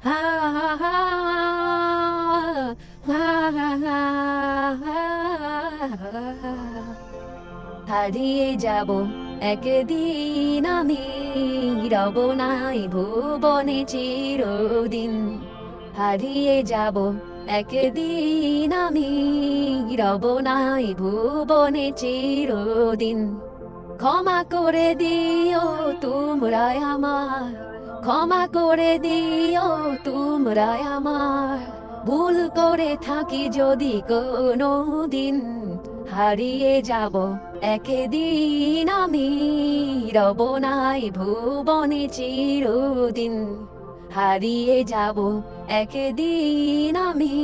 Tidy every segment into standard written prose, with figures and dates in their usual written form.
হা হা হা হা হা হা হারিয়ে যাব একদিন আমি রব নাই ভুবনে চিরদিন হারিয়ে যাব একদিন আমি রব নাই ভুবনে চিরদিন ক্ষমা করে দিও তোমরা আমার ক্ষমা করে দিও তোমরা আমার ভুল করে থাকি যদি কোনো দিন হারিয়ে যাব একদিন আমি রব নাই ভুবনে চিরদিন হারিয়ে যাব একদিন আমি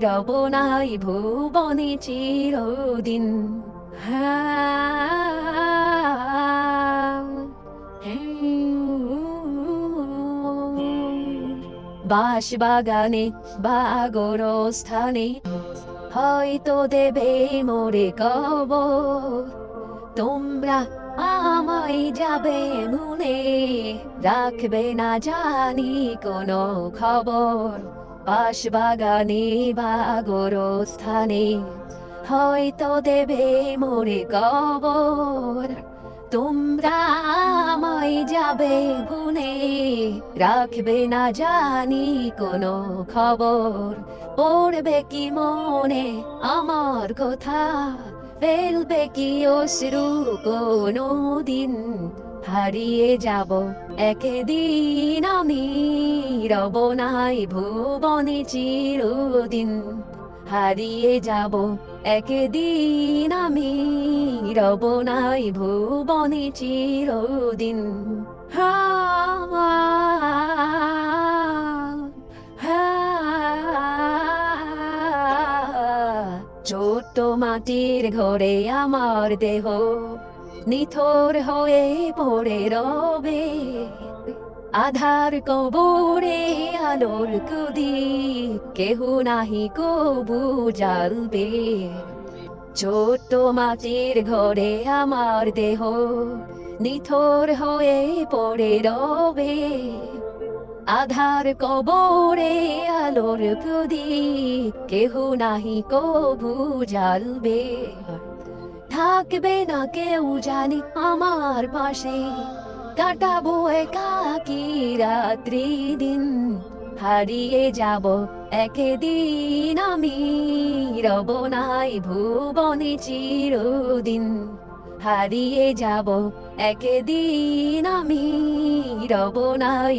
রব নাই ভুবনে চিরদিন বাঁশ বাগানে বা গোরস্থানে হয়তো দেবে মোরে কবর তোমরা আমায় যাবে মনে রাখবে না জানি কোনো খবর বাঁশ বাগানে বা গোরস্থানে হয়তো দেবে মোরে কবর তোমরা আমায় যাবে ভুলে রাখবে না জানি কোনো খবর পড়বে কি মনে আমার কথা ফেলবে কি অশ্রু কোনো দিন হারিয়ে যাব একদিন আমি রব নাই ভুবনে চিরদিন হারিয়ে যাব একদিন আমি রব নাই ভুবনে চিরদিন হা ছোট্ট মাটির ঘরে আমার দেহ নিথর হয়ে পড়ে রবে আধার কবরে আলোর কুদি কেহ নাহি কবু জ্বালবে ছোট্ট মাটির ঘরে আমার দেহ নিথর হয়ে পড়ে রবে আধার কবরে আলোর কুদি কেহ নাহি কবু জ্বালবে থাকবে না কেউ জানি আমার পাশে কাটাবো একাকী রাত্রি দিন হারিয়ে যাব একদিন আমি রব নাই ভুবনে চিরদিন হারিয়ে যাব একদিন আমি রব নাই